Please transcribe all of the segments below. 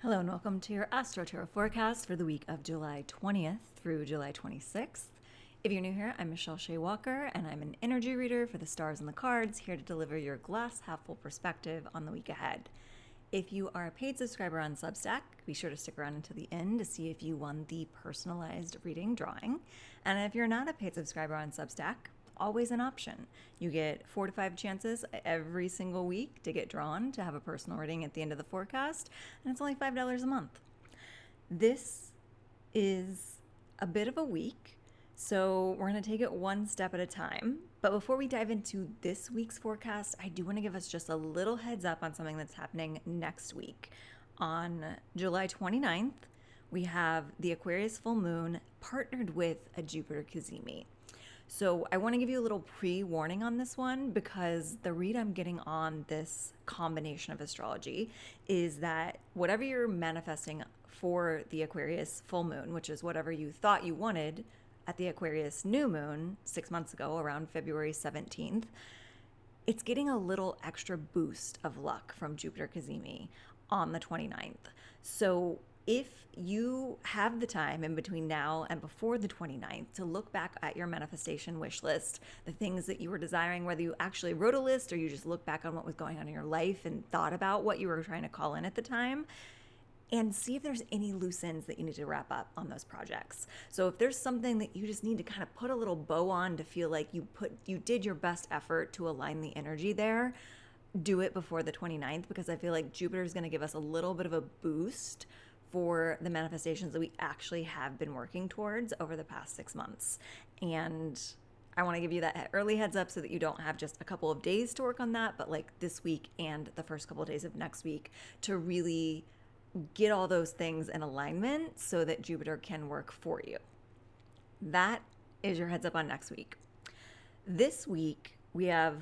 Hello and welcome to your Astro Tarot Forecast for the week of July 20th through July 26th. If you're new here, I'm Michelle Shea Walker, and I'm an energy reader for the stars and the cards, here to deliver your glass half full perspective on the week ahead. If you are a paid subscriber on Substack, be sure to stick around until the end to see if you won the personalized reading drawing. And if you're not a paid subscriber on Substack, always an option. You get 4 to 5 chances every single week to get drawn to have a personal reading at the end of the forecast, and it's only $5 a month. This is a bit of a week, so we're going to take it one step at a time. But before we dive into this week's forecast, I do want to give us just a little heads up on something that's happening next week. On July 29th, we have the Aquarius full moon partnered with a Jupiter cazimi. So I want to give you a little pre-warning on this one, because the read I'm getting on this combination of astrology is that whatever you're manifesting for the Aquarius full moon, which is whatever you thought you wanted at the Aquarius new moon 6 months ago around February 17th, it's getting a little extra boost of luck from Jupiter cazimi on the 29th. So if you have the time in between now and before the 29th to look back at your manifestation wish list, the things that you were desiring, whether you actually wrote a list or you just look back on what was going on in your life and thought about what you were trying to call in at the time, and see if there's any loose ends that you need to wrap up on those projects. So if there's something that you just need to kind of put a little bow on to feel like you did your best effort to align the energy there, do it before the 29th, because I feel like Jupiter is going to give us a little bit of a boost for the manifestations that we actually have been working towards over the past 6 months. And I want to give you that early heads up so that you don't have just a couple of days to work on that, but like this week and the first couple of days of next week to really get all those things in alignment so that Jupiter can work for you. That is your heads up on next week. This week, we have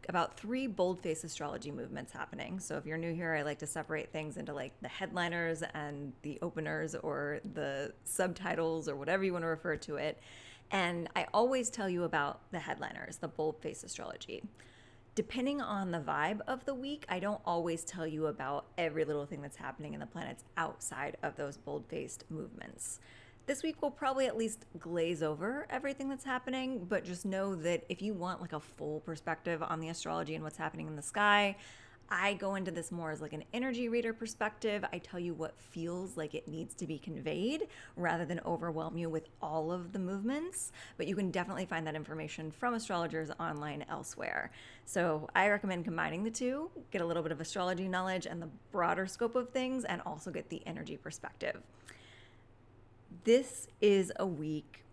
about 3 bold-faced astrology movements happening. So if you're new here, I like to separate things into like the headliners and the openers, or the subtitles, or whatever you want to refer to it. And I always tell you about the headliners, the bold-faced astrology. Depending on the vibe of the week, I don't always tell you about every little thing that's happening in the planets outside of those bold-faced movements. This week we'll probably at least glaze over everything that's happening, but just know that if you want like a full perspective on the astrology and what's happening in the sky, I go into this more as like an energy reader perspective. I tell you what feels like it needs to be conveyed rather than overwhelm you with all of the movements, but you can definitely find that information from astrologers online elsewhere. So I recommend combining the two, get a little bit of astrology knowledge and the broader scope of things, and also get the energy perspective. This is a week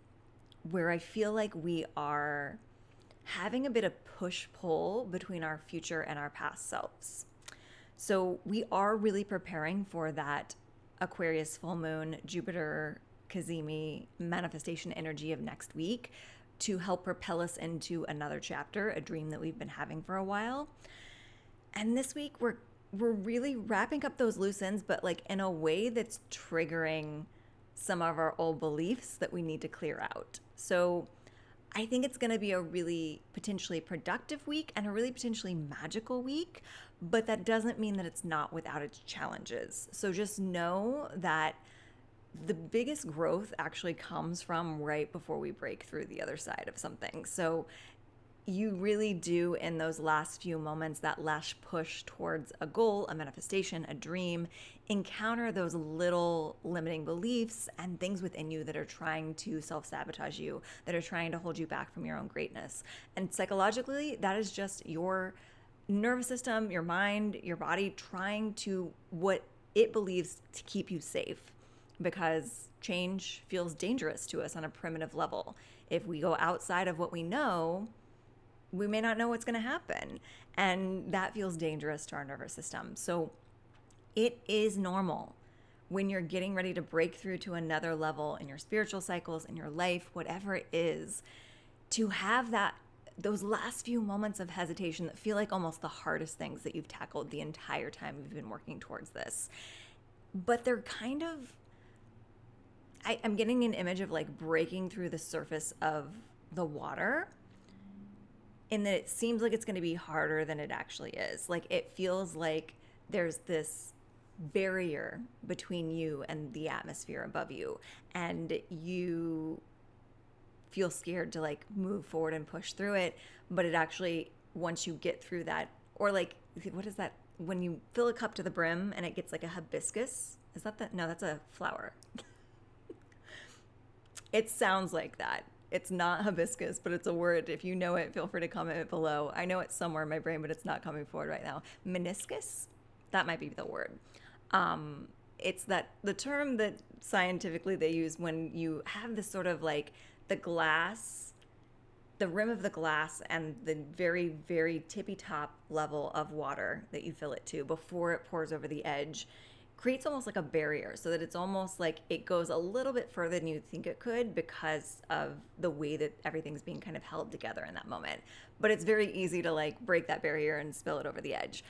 where I feel like we are having a bit of push-pull between our future and our past selves. So we are really preparing for that Aquarius full moon, Jupiter cazimi manifestation energy of next week to help propel us into another chapter, a dream that we've been having for a while. And this week we're really wrapping up those loose ends, but like in a way that's triggering some of our old beliefs that we need to clear out. So I think it's going to be a really potentially productive week and a really potentially magical week, but that doesn't mean that it's not without its challenges. So just know that the biggest growth actually comes from right before we break through the other side of something. So you really do, in those last few moments, that last push towards a goal, a manifestation, a dream, encounter those little limiting beliefs and things within you that are trying to self-sabotage you, that are trying to hold you back from your own greatness. And psychologically, that is just your nervous system, your mind, your body trying to what it believes to keep you safe, because change feels dangerous to us on a primitive level. If we go outside of what we know, we may not know what's going to happen, and that feels dangerous to our nervous system. So it is normal when you're getting ready to break through to another level in your spiritual cycles, in your life, whatever it is, to have those last few moments of hesitation that feel like almost the hardest things that you've tackled the entire time you've been working towards this. But they're kind of, I'm getting an image of like breaking through the surface of the water, in that it seems like it's going to be harder than it actually is. Like it feels like there's this barrier between you and the atmosphere above you, and you feel scared to like move forward and push through it. But it actually, once you get through that, or like, what is that? When you fill a cup to the brim and it gets like a hibiscus, is that the, no, that's a flower. It sounds like that. It's not hibiscus, but it's a word. If you know it, feel free to comment it below. I know it's somewhere in my brain, but it's not coming forward right now. Meniscus? That might be the word. It's that the term that scientifically they use when you have this sort of like the glass, the rim of the glass and the very, very tippy top level of water that you fill it to before it pours over the edge creates almost like a barrier, so that it's almost like it goes a little bit further than you think it could because of the way that everything's being kind of held together in that moment. But it's very easy to like break that barrier and spill it over the edge.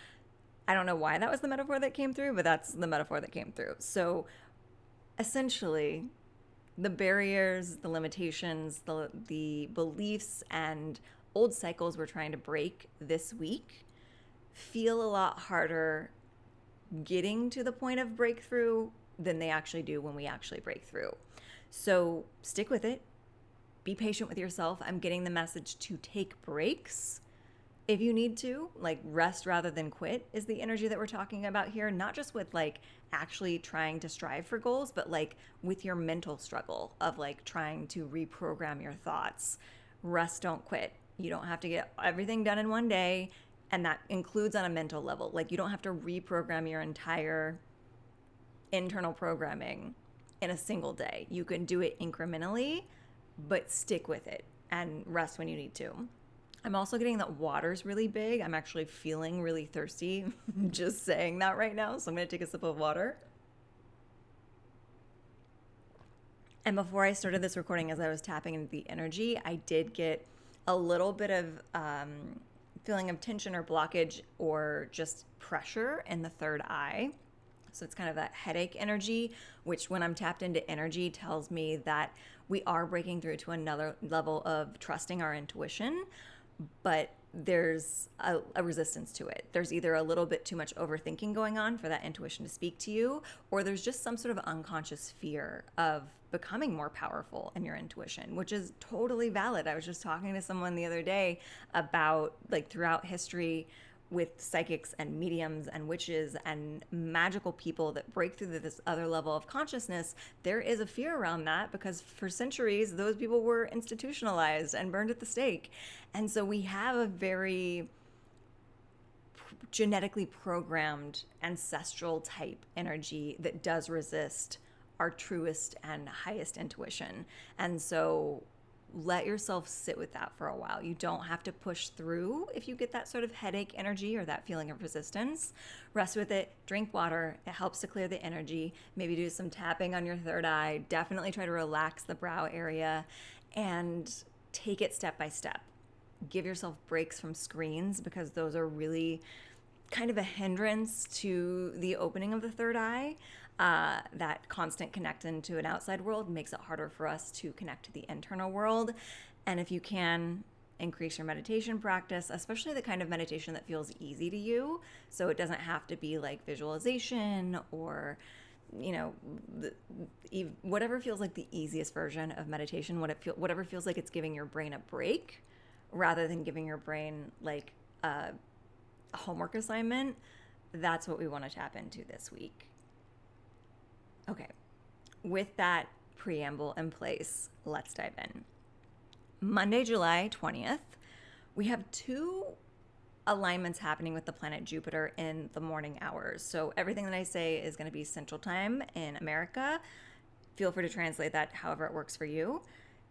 I don't know why that was the metaphor that came through, but that's the metaphor that came through. So essentially, the barriers, the limitations, the beliefs and old cycles we're trying to break this week feel a lot harder getting to the point of breakthrough than they actually do when we actually break through. So stick with it. Be patient with yourself. I'm getting the message to take breaks if you need to, like rest rather than quit is the energy that we're talking about here. Not just with like actually trying to strive for goals, but like with your mental struggle of like trying to reprogram your thoughts. Rest, don't quit. You don't have to get everything done in one day. And that includes on a mental level. Like you don't have to reprogram your entire internal programming in a single day. You can do it incrementally, but stick with it and rest when you need to. I'm also getting that water's really big. I'm actually feeling really thirsty just saying that right now. So I'm going to take a sip of water. And before I started this recording, as I was tapping into the energy, I did get a little bit of feeling of tension or blockage or just pressure in the third eye. So it's kind of that headache energy, which when I'm tapped into energy tells me that we are breaking through to another level of trusting our intuition, but there's a resistance to it. There's either a little bit too much overthinking going on for that intuition to speak to you, or there's just some sort of unconscious fear of becoming more powerful in your intuition, which is totally valid. I was just talking to someone the other day about like throughout history with psychics and mediums and witches and magical people that break through this other level of consciousness. There is a fear around that because for centuries, those people were institutionalized and burned at the stake. And so we have a very genetically programmed ancestral type energy that does resist our truest and highest intuition. And so let yourself sit with that for a while. You don't have to push through if you get that sort of headache energy or that feeling of resistance. Rest with it, drink water. It helps to clear the energy. Maybe do some tapping on your third eye. Definitely try to relax the brow area and take it step by step. Give yourself breaks from screens because those are really kind of a hindrance to the opening of the third eye. That constant connection to an outside world makes it harder for us to connect to the internal world. And if you can, increase your meditation practice, especially the kind of meditation that feels easy to you. So it doesn't have to be like visualization or, you know, whatever feels like the easiest version of meditation, whatever feels like it's giving your brain a break rather than giving your brain like a homework assignment. That's what we want to tap into this week. Okay, with that preamble in place, let's dive in. Monday, July 20th, we have two alignments happening with the planet Jupiter in the morning hours. So everything that I say is going to be Central Time in America. Feel free to translate that however it works for you.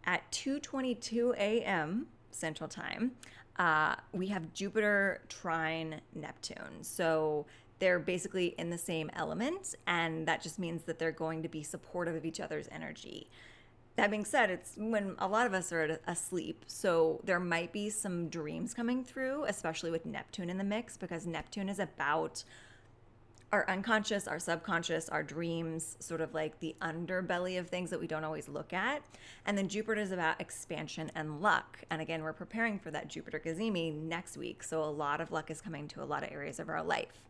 At 2:22 a.m. Central Time, we have Jupiter trine Neptune. So they're basically in the same element, and that just means that they're going to be supportive of each other's energy. That being said, it's when a lot of us are asleep, so there might be some dreams coming through, especially with Neptune in the mix, because Neptune is about our unconscious, our subconscious, our dreams, sort of like the underbelly of things that we don't always look at. And then Jupiter is about expansion and luck. And again, we're preparing for that Jupiter Gazimi next week, so a lot of luck is coming to a lot of areas of our life.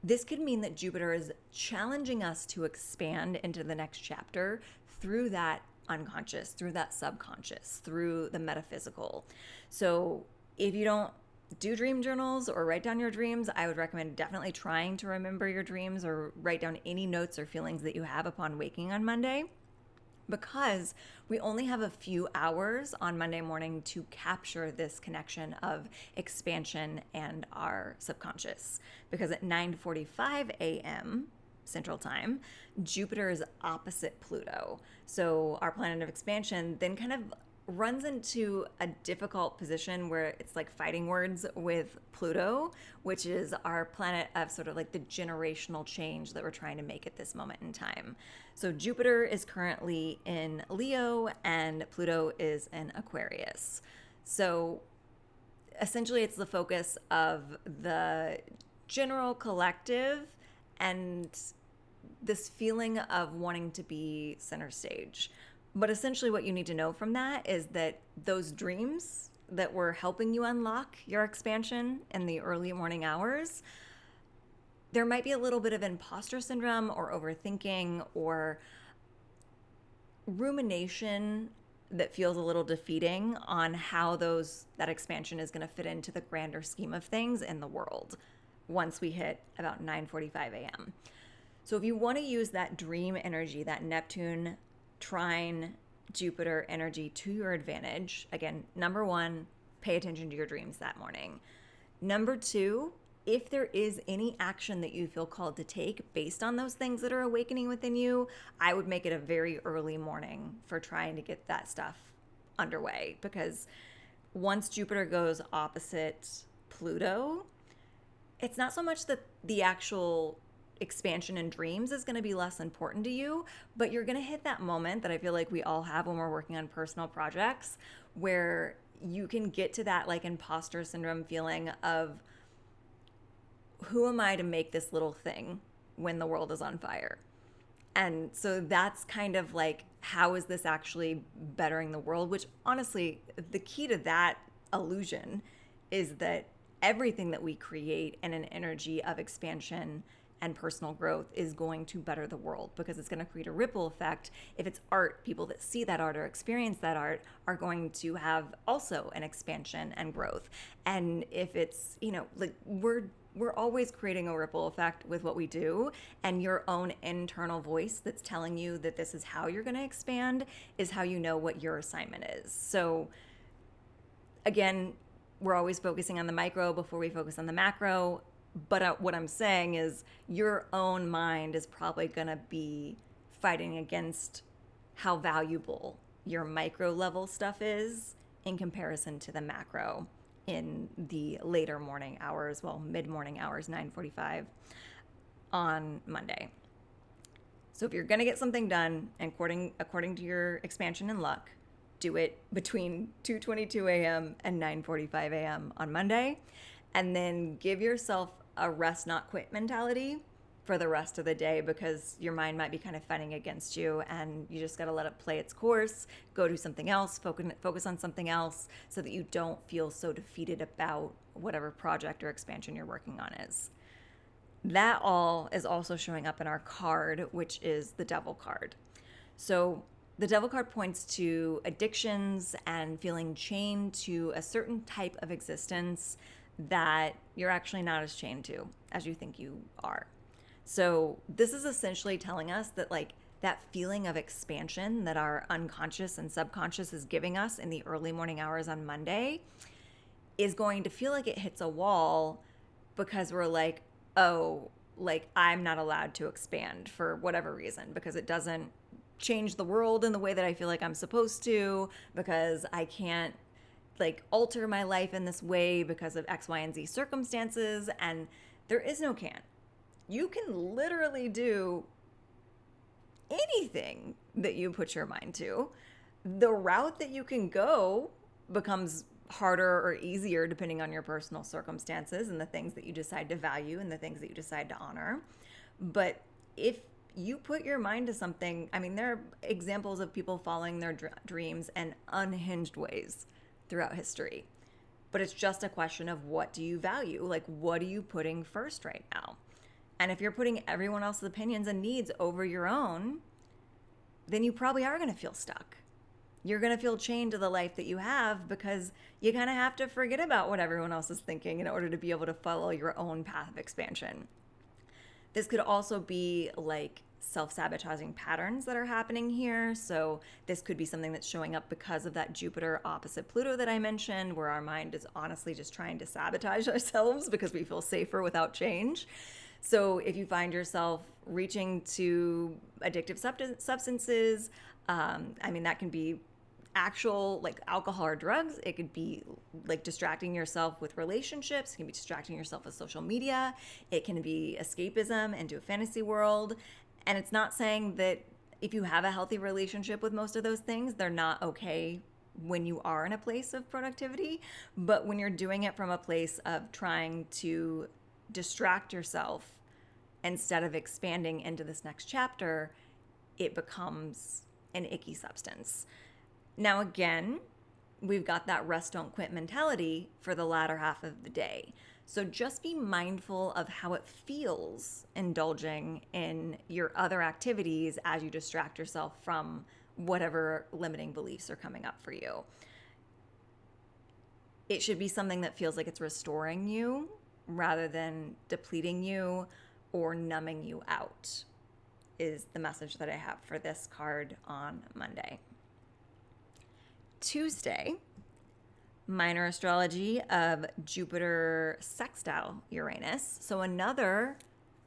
This could mean that Jupiter is challenging us to expand into the next chapter through that unconscious, through that subconscious, through the metaphysical. So if you don't do dream journals or write down your dreams, I would recommend definitely trying to remember your dreams or write down any notes or feelings that you have upon waking on Monday, because we only have a few hours on Monday morning to capture this connection of expansion and our subconscious. Because at 9:45 a.m. Central Time, Jupiter is opposite Pluto. So our planet of expansion then kind of runs into a difficult position where it's like fighting words with Pluto, which is our planet of sort of like the generational change that we're trying to make at this moment in time. So Jupiter is currently in Leo and Pluto is in Aquarius. So essentially it's the focus of the general collective and this feeling of wanting to be center stage. But essentially what you need to know from that is that those dreams that were helping you unlock your expansion in the early morning hours, there might be a little bit of imposter syndrome or overthinking or rumination that feels a little defeating on how that expansion is going to fit into the grander scheme of things in the world once we hit about 9:45 a.m. So if you want to use that dream energy, that Neptune trine Jupiter energy to your advantage, again, number one, pay attention to your dreams that morning. Number two, if there is any action that you feel called to take based on those things that are awakening within you, I would make it a very early morning for trying to get that stuff underway. Because once Jupiter goes opposite Pluto, it's not so much that the actual expansion and dreams is going to be less important to you, but you're going to hit that moment that I feel like we all have when we're working on personal projects, where you can get to that like imposter syndrome feeling of, who am I to make this little thing when the world is on fire? And so that's kind of like, how is this actually bettering the world? Which honestly, the key to that illusion is that everything that we create in an energy of expansion and personal growth is going to better the world, because it's going to create a ripple effect. If it's art, people that see that art or experience that art are going to have also an expansion and growth. And if it's, like we're always creating a ripple effect with what we do, and your own internal voice that's telling you that this is how you're going to expand is how you know what your assignment is. So again, we're always focusing on the micro before we focus on the macro. But what I'm saying is your own mind is probably going to be fighting against how valuable your micro level stuff is in comparison to the macro in the later morning hours, mid-morning hours, 9:45 on Monday. So if you're going to get something done, and according to your expansion and luck, do it between 2:22 a.m. and 9:45 a.m. on Monday, and then give yourself a rest not quit mentality for the rest of the day, because your mind might be kind of fighting against you, and you just got to let it play its course, go do something else, focus on something else, so that you don't feel so defeated about whatever project or expansion you're working on is. That all is also showing up in our card, which is the Devil card. So the Devil card points to addictions and feeling chained to a certain type of existence that you're actually not as chained to as you think you are. So this is essentially telling us that like that feeling of expansion that our unconscious and subconscious is giving us in the early morning hours on Monday is going to feel like it hits a wall, because we're like, oh, like I'm not allowed to expand for whatever reason, because it doesn't change the world in the way that I feel like I'm supposed to, because I can't like alter my life in this way because of X, Y, and Z circumstances. And there is no can. You can literally do anything that you put your mind to. The route that you can go becomes harder or easier depending on your personal circumstances and the things that you decide to value and the things that you decide to honor. But if you put your mind to something, I mean, there are examples of people following their dreams in unhinged ways throughout history. But it's just a question of, what do you value? Like, what are you putting first right now? And if you're putting everyone else's opinions and needs over your own, then you probably are going to feel stuck. You're going to feel chained to the life that you have because you kind of have to forget about what everyone else is thinking in order to be able to follow your own path of expansion. This could also be like self-sabotaging patterns that are happening here. So this could be something that's showing up because of that Jupiter opposite Pluto that I mentioned, where our mind is honestly just trying to sabotage ourselves because we feel safer without change. So if you find yourself reaching to addictive substances, that can be actual like alcohol or drugs. It could be like distracting yourself with relationships. It can be distracting yourself with social media. It can be escapism into a fantasy world. And it's not saying that if you have a healthy relationship with most of those things, they're not okay when you are in a place of productivity. But when you're doing it from a place of trying to distract yourself instead of expanding into this next chapter, it becomes an icky substance. Now, again, we've got that rest, don't quit mentality for the latter half of the day. So just be mindful of how it feels indulging in your other activities as you distract yourself from whatever limiting beliefs are coming up for you. It should be something that feels like it's restoring you rather than depleting you or numbing you out, is the message that I have for this card on Monday. Tuesday, minor astrology of Jupiter sextile Uranus. So another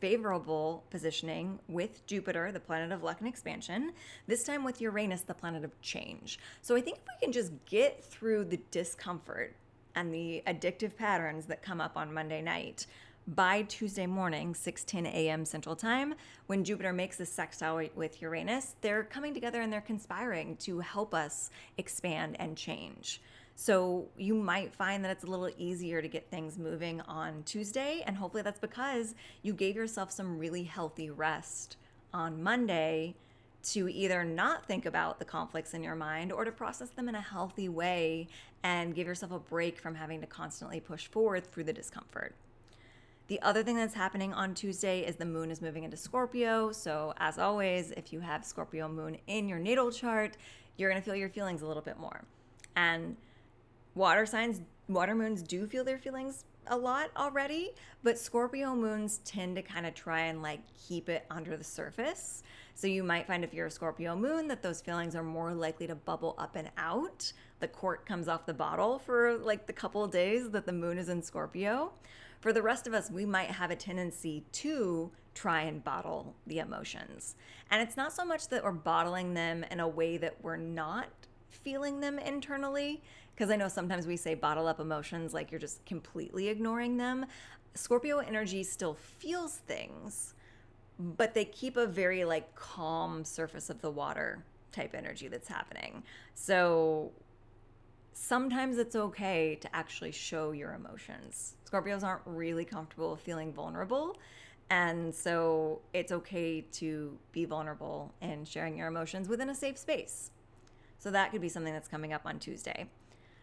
favorable positioning with Jupiter, the planet of luck and expansion, this time with Uranus, the planet of change. So I think if we can just get through the discomfort and the addictive patterns that come up on Monday night by Tuesday morning, 6:10 a.m. Central Time, when Jupiter makes this sextile with Uranus, they're coming together and they're conspiring to help us expand and change. So you might find that it's a little easier to get things moving on Tuesday, and hopefully that's because you gave yourself some really healthy rest on Monday to either not think about the conflicts in your mind or to process them in a healthy way and give yourself a break from having to constantly push forward through the discomfort. The other thing that's happening on Tuesday is the moon is moving into Scorpio. So as always, if you have Scorpio moon in your natal chart, you're going to feel your feelings a little bit more. And water moons do feel their feelings a lot already, but Scorpio moons tend to kind of try and like keep it under the surface. So you might find if you're a Scorpio moon that those feelings are more likely to bubble up and out. The cork comes off the bottle for like the couple of days that the moon is in Scorpio. For the rest of us, we might have a tendency to try and bottle the emotions. And it's not so much that we're bottling them in a way that we're not feeling them internally, because I know sometimes we say bottle up emotions like you're just completely ignoring them. Scorpio energy still feels things, but they keep a very like calm surface of the water type energy that's happening. So sometimes it's okay to actually show your emotions. Scorpios aren't really comfortable feeling vulnerable. And so it's okay to be vulnerable and sharing your emotions within a safe space. So that could be something that's coming up on Tuesday.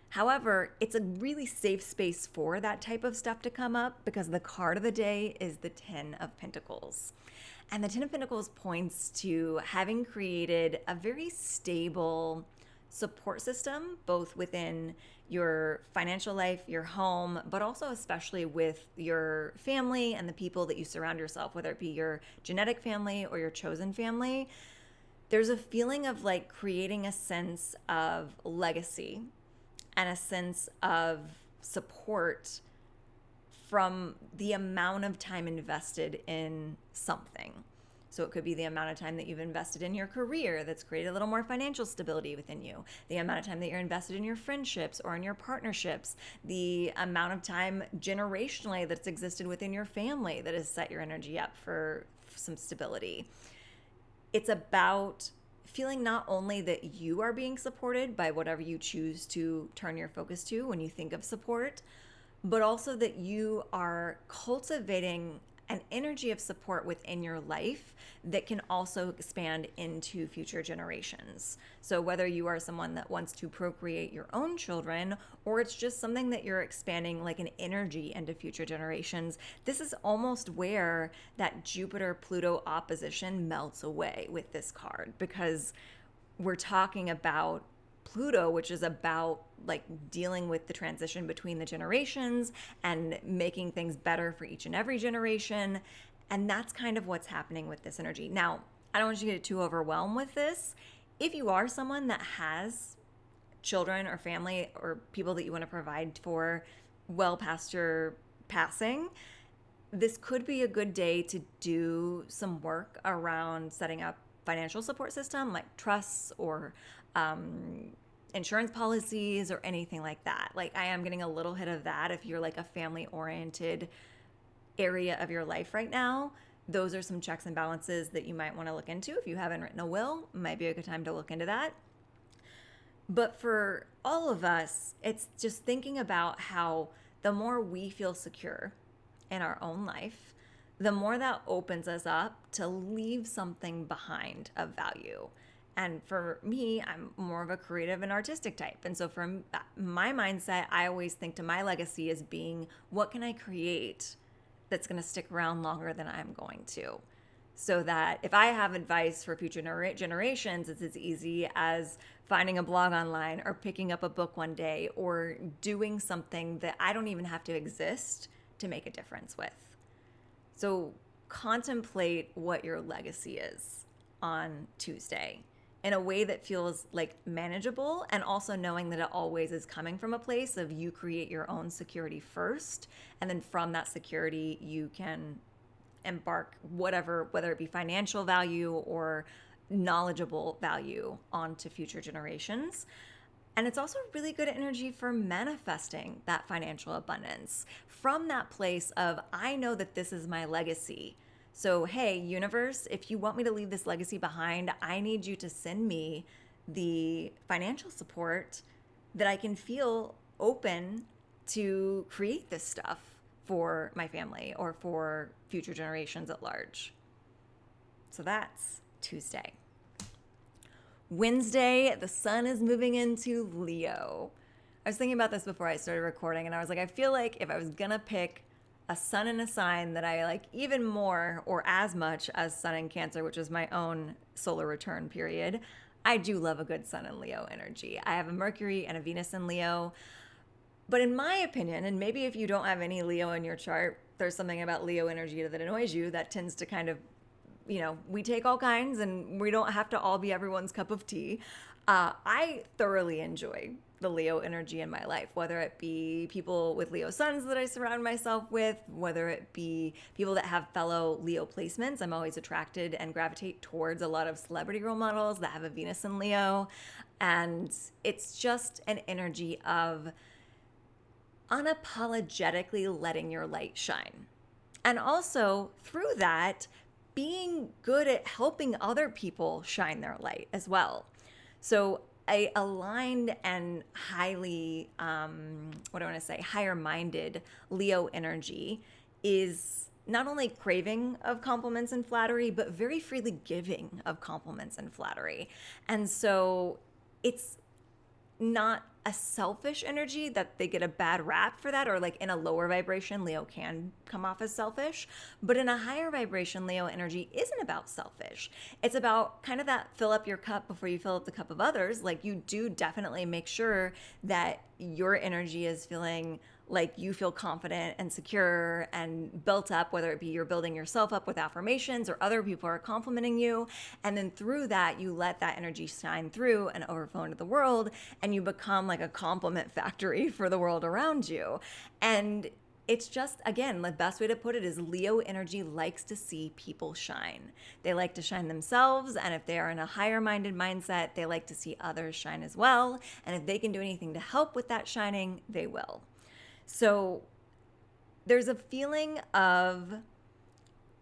However, it's a really safe space for that type of stuff to come up because the card of the day is the 10 of Pentacles. And the 10 of Pentacles points to having created a very stable support system, both within your financial life, your home, but also especially with your family and the people that you surround yourself, whether it be your genetic family or your chosen family. There's a feeling of like creating a sense of legacy and a sense of support from the amount of time invested in something. So it could be the amount of time that you've invested in your career that's created a little more financial stability within you, the amount of time that you're invested in your friendships or in your partnerships, the amount of time generationally that's existed within your family that has set your energy up for some stability. It's about feeling not only that you are being supported by whatever you choose to turn your focus to when you think of support, but also that you are cultivating an energy of support within your life that can also expand into future generations. So whether you are someone that wants to procreate your own children, or it's just something that you're expanding like an energy into future generations, this is almost where that Jupiter-Pluto opposition melts away with this card, because we're talking about Pluto, which is about like dealing with the transition between the generations and making things better for each and every generation. And that's kind of what's happening with this energy. Now, I don't want you to get too overwhelmed with this. If you are someone that has children or family or people that you want to provide for well past your passing, this could be a good day to do some work around setting up financial support system like trusts or insurance policies or anything like that. Like, I am getting a little hit of that. If you're like a family oriented area of your life right now, those are some checks and balances that you might want to look into. If you haven't written a will, it might be a good time to look into that. But for all of us, it's just thinking about how the more we feel secure in our own life, the more that opens us up to leave something behind of value. And for me, I'm more of a creative and artistic type. And so from my mindset, I always think to my legacy as being, what can I create that's going to stick around longer than I'm going to? So that if I have advice for future generations, it's as easy as finding a blog online or picking up a book one day or doing something that I don't even have to exist to make a difference with. So contemplate what your legacy is on Tuesday in a way that feels like manageable, and also knowing that it always is coming from a place of you create your own security first, and then from that security you can embark whatever, whether it be financial value or knowledgeable value, onto future generations. And it's also really good energy for manifesting that financial abundance from that place of, I know that this is my legacy. So, hey, universe, if you want me to leave this legacy behind, I need you to send me the financial support that I can feel open to create this stuff for my family or for future generations at large. So that's Tuesday. Wednesday, the sun is moving into Leo. I was thinking about this before I started recording, and I was like, I feel like if I was gonna pick a sun and a sign that I like even more or as much as sun in Cancer, which is my own solar return period, I do love a good sun in Leo energy. I have a Mercury and a Venus in Leo. But in my opinion, and maybe if you don't have any Leo in your chart, there's something about Leo energy that annoys you that tends to kind of, you know, we take all kinds and we don't have to all be everyone's cup of tea. I thoroughly enjoy the Leo energy in my life, whether it be people with Leo suns that I surround myself with, whether it be people that have fellow Leo placements. I'm always attracted and gravitate towards a lot of celebrity role models that have a Venus in Leo. And it's just an energy of unapologetically letting your light shine. And also through that, being good at helping other people shine their light as well. So a aligned and highly, higher-minded Leo energy is not only craving of compliments and flattery, but very freely giving of compliments and flattery. And so it's not a selfish energy that they get a bad rap for that, or like in a lower vibration, Leo can come off as selfish, but in a higher vibration, Leo energy isn't about selfish. It's about kind of that fill up your cup before you fill up the cup of others. Like, you do definitely make sure that your energy is feeling like you feel confident and secure and built up, whether it be you're building yourself up with affirmations or other people are complimenting you. And then through that, you let that energy shine through and overflow into the world, and you become like a compliment factory for the world around you. And it's just, again, the best way to put it is Leo energy likes to see people shine. They like to shine themselves, and if they are in a higher minded mindset, they like to see others shine as well. And if they can do anything to help with that shining, they will. So there's a feeling of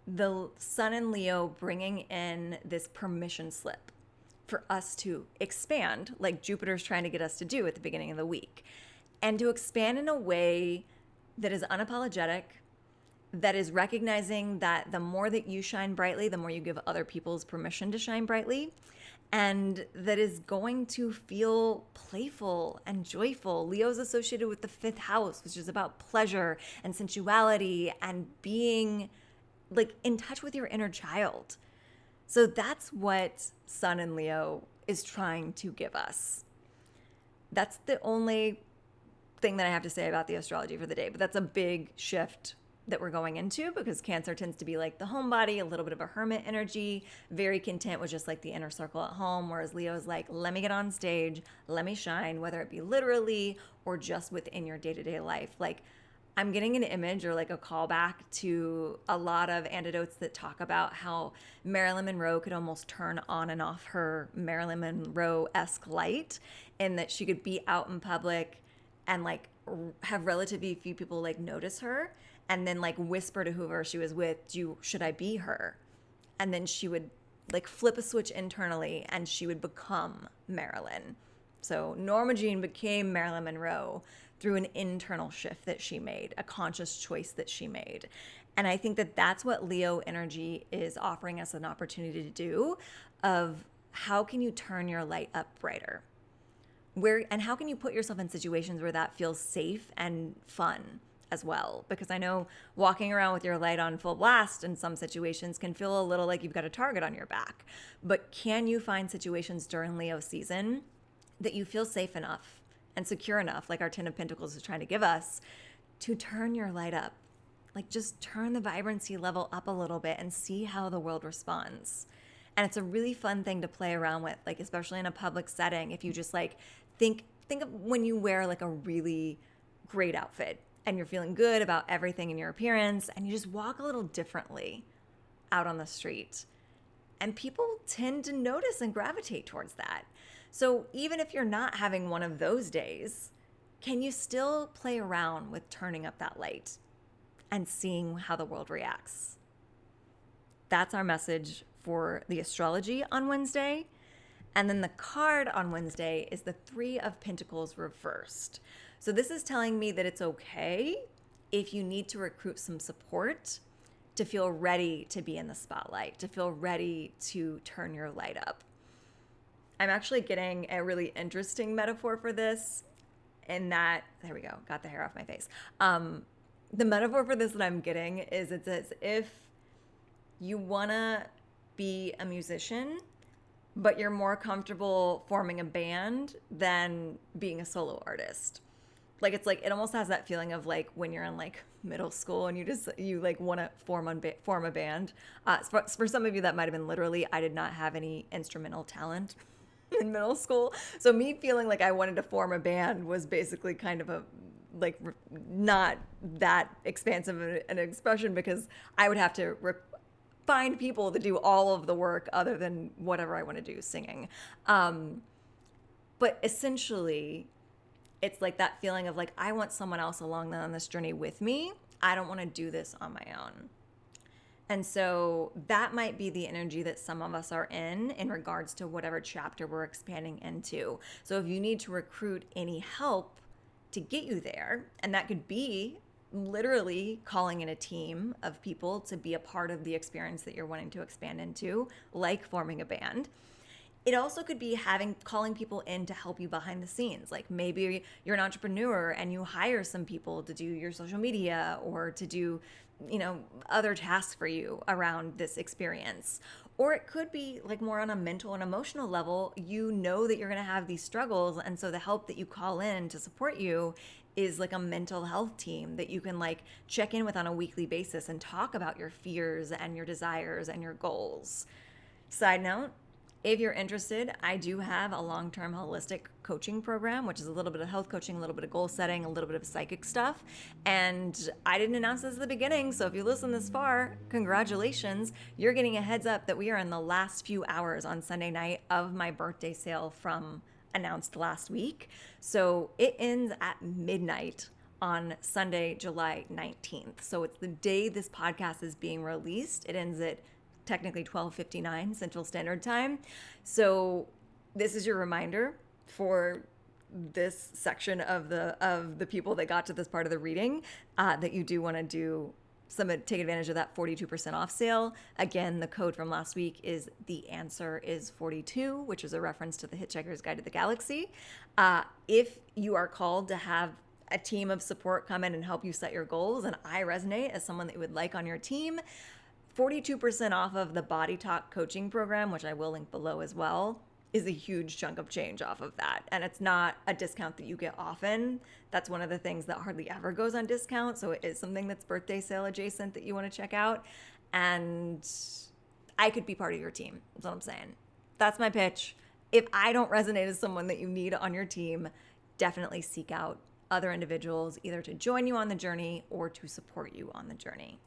the sun in Leo bringing in this permission slip for us to expand, like Jupiter's trying to get us to do at the beginning of the week, and to expand in a way that is unapologetic, that is recognizing that the more that you shine brightly, the more you give other people's permission to shine brightly. And that is going to feel playful and joyful. Leo's associated with the 5th house, which is about pleasure and sensuality and being like in touch with your inner child. So that's what Sun in Leo is trying to give us. That's the only thing that I have to say about the astrology for the day, but that's a big shift that we're going into because Cancer tends to be like the homebody, a little bit of a hermit energy, very content with just like the inner circle at home, whereas Leo is like, let me get on stage, let me shine, whether it be literally or just within your day-to-day life. Like, I'm getting an image or like a callback to a lot of anecdotes that talk about how Marilyn Monroe could almost turn on and off her Marilyn Monroe-esque light, and that she could be out in public and like have relatively few people like notice her, and then like whisper to whoever she was with, should I be her? And then she would like flip a switch internally and she would become Marilyn. So Norma Jean became Marilyn Monroe through an internal shift that she made, a conscious choice that she made. And I think that that's what Leo energy is offering us an opportunity to do, of how can you turn your light up brighter? And how can you put yourself in situations where that feels safe and fun as well? Because I know walking around with your light on full blast in some situations can feel a little like you've got a target on your back. But can you find situations during Leo season that you feel safe enough and secure enough, like our 10 of Pentacles is trying to give us, to turn your light up? Like, just turn the vibrancy level up a little bit and see how the world responds. And it's a really fun thing to play around with, like especially in a public setting. If you just like think of when you wear like a really great outfit and you're feeling good about everything in your appearance, and you just walk a little differently out on the street, and people tend to notice and gravitate towards that. So even if you're not having one of those days, can you still play around with turning up that light and seeing how the world reacts? That's our message for the astrology on Wednesday. And then the card on Wednesday is the 3 of Pentacles reversed. So this is telling me that it's okay if you need to recruit some support to feel ready to be in the spotlight, to feel ready to turn your light up. I'm actually getting a really interesting metaphor for this, in that, there we go, got the hair off my face. The metaphor for this that I'm getting is, it's as if you want to be a musician, but you're more comfortable forming a band than being a solo artist. Like, it's like, it almost has that feeling of like when you're in like middle school and you like want to form a band. For some of you that might have been literally, I did not have any instrumental talent in middle school. So me feeling like I wanted to form a band was basically kind of a like not that expansive an expression, because I would have to find people to do all of the work other than whatever I want to do, singing. But essentially, it's like that feeling of like, I want someone else along on this journey with me. I don't want to do this on my own. And so that might be the energy that some of us are in regards to whatever chapter we're expanding into. So if you need to recruit any help to get you there, and that could be literally calling in a team of people to be a part of the experience that you're wanting to expand into, like forming a band. It also could be calling people in to help you behind the scenes. Like maybe you're an entrepreneur and you hire some people to do your social media or to do, other tasks for you around this experience. Or it could be like more on a mental and emotional level. You know that you're going to have these struggles, and so the help that you call in to support you is like a mental health team that you can like check in with on a weekly basis and talk about your fears and your desires and your goals. Side note, if you're interested, I do have a long-term holistic coaching program, which is a little bit of health coaching, a little bit of goal setting, a little bit of psychic stuff. And I didn't announce this at the beginning, so if you listen this far, congratulations. You're getting a heads up that we are in the last few hours on Sunday night of my birthday sale from announced last week. So it ends at midnight on Sunday, July 19th. So it's the day this podcast is being released. It ends at technically 12:59 Central Standard Time. So this is your reminder for this section of the people that got to this part of the reading, that you do want to do take advantage of that 42% off sale. Again, the code from last week is The Answer is 42, which is a reference to the Hitchhiker's Guide to the Galaxy. If you are called to have a team of support come in and help you set your goals, and I resonate as someone that you would like on your team, 42% off of the Body Talk coaching program, which I will link below as well, is a huge chunk of change off of that. And it's not a discount that you get often. That's one of the things that hardly ever goes on discount. So it is something that's birthday sale adjacent that you want to check out. And I could be part of your team. That's what I'm saying. That's my pitch. If I don't resonate as someone that you need on your team, definitely seek out other individuals either to join you on the journey or to support you on the journey.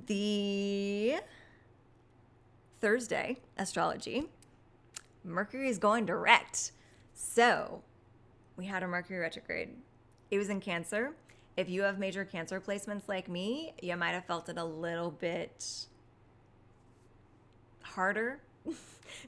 The Thursday astrology, Mercury is going direct. So we had a Mercury retrograde. It was in Cancer. If you have major Cancer placements like me, you might have felt it a little bit harder.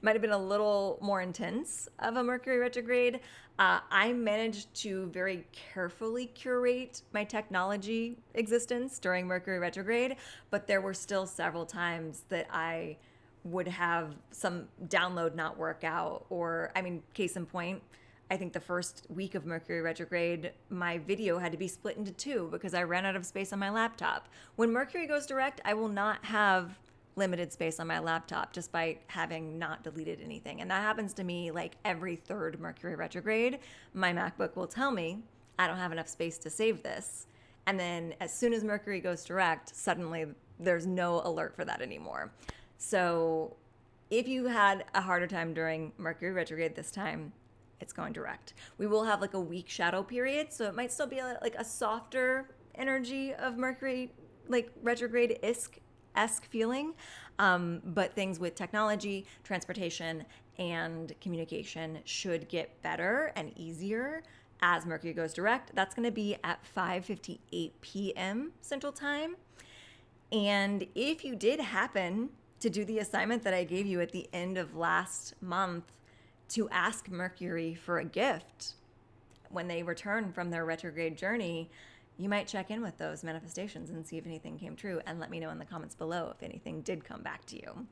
Might have been a little more intense of a Mercury retrograde. I managed to very carefully curate my technology existence during Mercury retrograde, but there were still several times that I would have some download not work out, or, I mean, case in point, I think the first week of Mercury retrograde, my video had to be split into two because I ran out of space on my laptop. When Mercury goes direct, I will not have limited space on my laptop despite having not deleted anything. And that happens to me like every third Mercury retrograde. My MacBook will tell me I don't have enough space to save this. And then as soon as Mercury goes direct, suddenly there's no alert for that anymore. So if you had a harder time during Mercury retrograde this time, it's going direct. We will have like a week shadow period, so it might still be like a softer energy of Mercury, like retrograde-esque feeling. But things with technology, transportation, and communication should get better and easier as Mercury goes direct. That's going to be at 5:58 p.m. Central Time. And if you did happen to do the assignment that I gave you at the end of last month to ask Mercury for a gift when they return from their retrograde journey, you might check in with those manifestations and see if anything came true, and let me know in the comments below if anything did come back to you.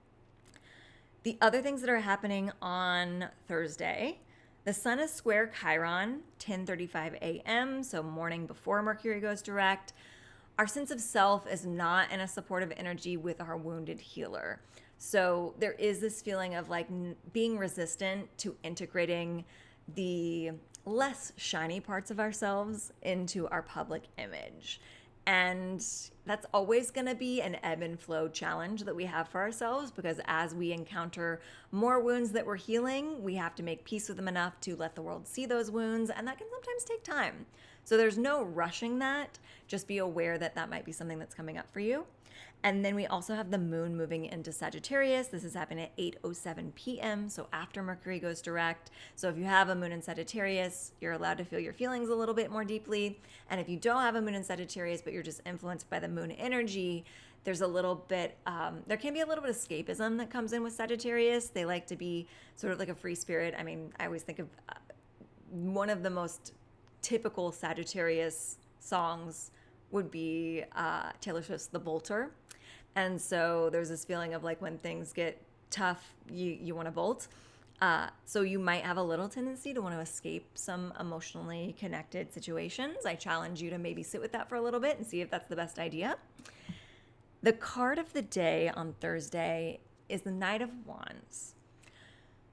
The other things that are happening on Thursday, the sun is square Chiron, 10:35 a.m., so morning before Mercury goes direct. Our sense of self is not in a supportive energy with our wounded healer. So there is this feeling of like being resistant to integrating the less shiny parts of ourselves into our public image. And that's always going to be an ebb and flow challenge that we have for ourselves, because as we encounter more wounds that we're healing, we have to make peace with them enough to let the world see those wounds, and that can sometimes take time. So there's no rushing that. Just be aware that that might be something that's coming up for you. And then we also have the moon moving into Sagittarius. This is happening at 8:07 p.m., so after Mercury goes direct. So if you have a moon in Sagittarius, you're allowed to feel your feelings a little bit more deeply. And if you don't have a moon in Sagittarius, but you're just influenced by the moon energy, there's a little bit, there can be a little bit of escapism that comes in with Sagittarius. They like to be sort of like a free spirit. I mean, I always think of one of the most typical Sagittarius songs would be Taylor Swift's The Bolter. And so there's this feeling of like when things get tough, you want to bolt. So you might have a little tendency to want to escape some emotionally connected situations. I challenge you to maybe sit with that for a little bit and see if that's the best idea. The card of the day on Thursday is the Knight of Wands.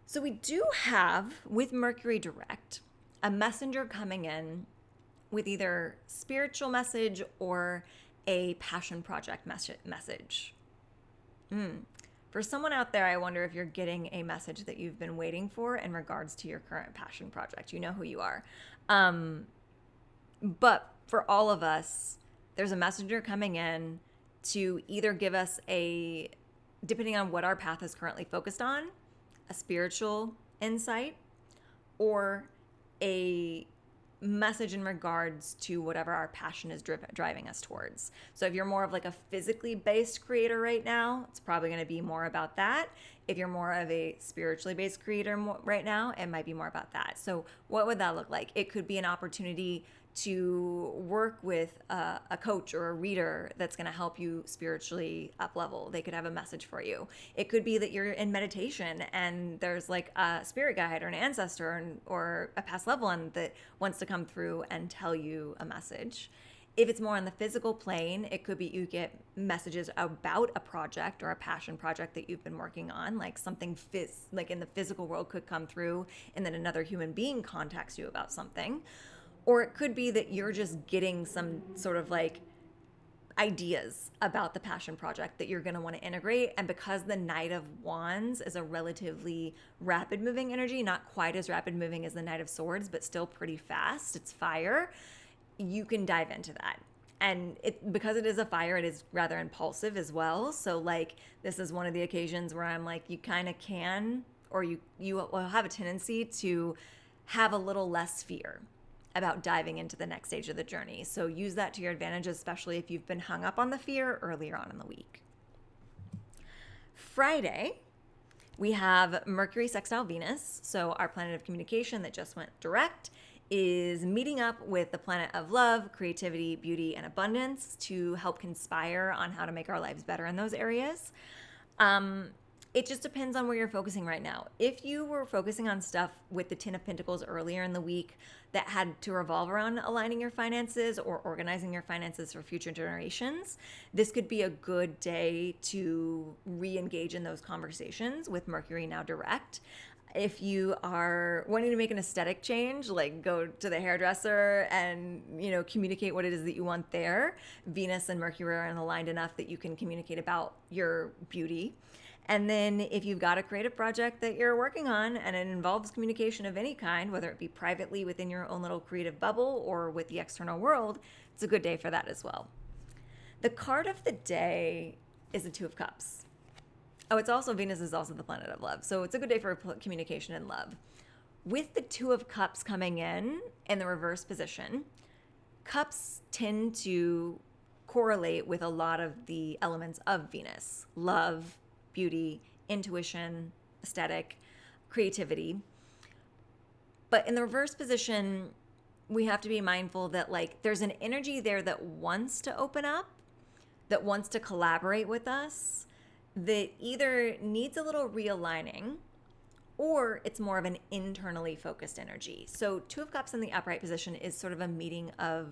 So we do have, with Mercury direct, a messenger coming in with either spiritual message or a passion project message. For someone out there, I wonder if you're getting a message that you've been waiting for in regards to your current passion project. You know who you are. But for all of us, there's a messenger coming in to either give us a, depending on what our path is currently focused on, a spiritual insight or a message in regards to whatever our passion is driving us towards. So if you're more of like a physically based creator right now, it's probably going to be more about that. If you're more of a spiritually based creator right now, it might be more about that. So what would that look like? It could be an opportunity to work with a coach or a reader that's going to help you spiritually up level. They could have a message for you. It could be that you're in meditation and there's like a spirit guide or an ancestor or a past loved one that wants to come through and tell you a message. If it's more on the physical plane, it could be you get messages about a project or a passion project that you've been working on, like something like in the physical world could come through, and then another human being contacts you about something. Or it could be that you're just getting some sort of like ideas about the passion project that you're going to want to integrate. And because the Knight of Wands is a relatively rapid moving energy, not quite as rapid moving as the Knight of Swords, but still pretty fast, it's fire, you can dive into that. And because it is a fire, it is rather impulsive as well. So like this is one of the occasions where I'm like, you kind of can, or you will have a tendency to have a little less fear about diving into the next stage of the journey. So use that to your advantage, especially if you've been hung up on the fear earlier on in the week. Friday, we have Mercury sextile Venus. So our planet of communication that just went direct is meeting up with the planet of love, creativity, beauty, and abundance to help conspire on how to make our lives better in those areas. It just depends on where you're focusing right now. If you were focusing on stuff with the Ten of Pentacles earlier in the week that had to revolve around aligning your finances or organizing your finances for future generations, this could be a good day to re-engage in those conversations with Mercury now direct. If you are wanting to make an aesthetic change, like go to the hairdresser and, communicate what it is that you want there, Venus and Mercury are aligned enough that you can communicate about your beauty. And then if you've got a creative project that you're working on and it involves communication of any kind, whether it be privately within your own little creative bubble or with the external world, it's a good day for that as well. The card of the day is the Two of Cups. Oh, Venus is also the planet of love. So it's a good day for communication and love. With the Two of Cups coming in the reverse position, cups tend to correlate with a lot of the elements of Venus: love, beauty, intuition, aesthetic, creativity. But in the reverse position, we have to be mindful that there's an energy there that wants to open up, that wants to collaborate with us, that either needs a little realigning or it's more of an internally focused energy. So Two of Cups in the upright position is sort of a meeting of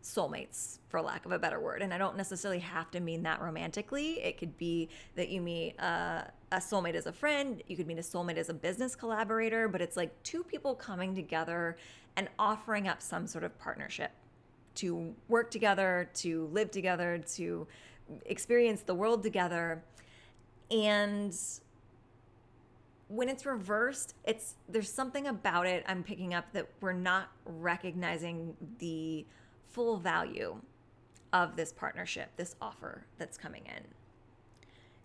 soulmates, for lack of a better word. And I don't necessarily have to mean that romantically. It could be that you meet a soulmate as a friend. You could meet a soulmate as a business collaborator, but it's like two people coming together and offering up some sort of partnership to work together, to live together, to experience the world together. And when it's reversed, there's something about it I'm picking up that we're not recognizing the full value of this partnership, this offer that's coming in.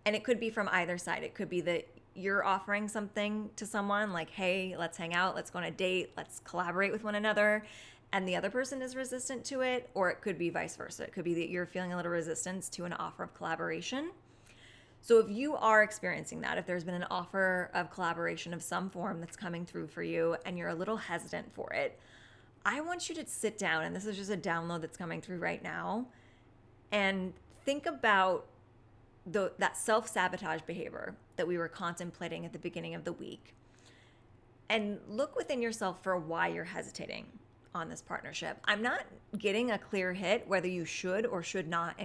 And it could be from either side. It could be that you're offering something to someone like, hey, let's hang out, let's go on a date, let's collaborate with one another, and the other person is resistant to it. Or it could be vice versa. It could be that you're feeling a little resistance to an offer of collaboration. So if you are experiencing that, if there's been an offer of collaboration of some form that's coming through for you and you're a little hesitant for it, I want you to sit down, and this is just a download that's coming through right now, and think about that self-sabotage behavior that we were contemplating at the beginning of the week. And look within yourself for why you're hesitating on this partnership. I'm not getting a clear hit whether you should or should not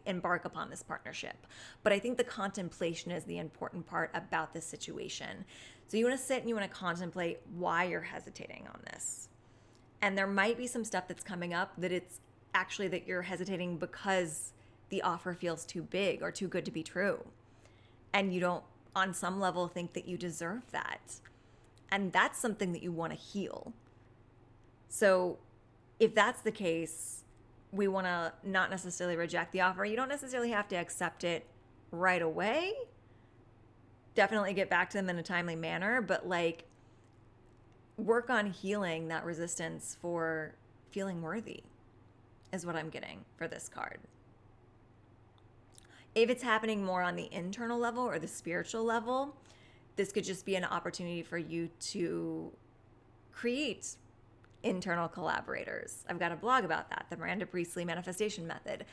embark upon this partnership, but I think the contemplation is the important part about this situation. So you want to sit and you want to contemplate why you're hesitating on this. And there might be some stuff that's coming up that it's actually that you're hesitating because the offer feels too big or too good to be true. And you don't, on some level, think that you deserve that. And that's something that you want to heal. So if that's the case, we want to not necessarily reject the offer. You don't necessarily have to accept it right away. Definitely get back to them in a timely manner, but work on healing that resistance for feeling worthy is what I'm getting for this card. If it's happening more on the internal level or the spiritual level, this could just be an opportunity for you to create internal collaborators. I've got a blog about that, the Miranda Priestley Manifestation Method.